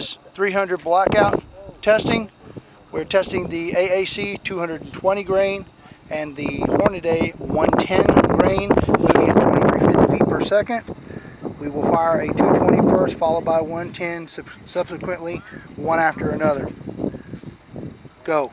is 300 blackout testing. We're testing the AAC 220 grain and the Hornady 110 grain, moving at 2350 feet per second. We will fire a 220 first, followed by 110 subsequently, one after another. Go.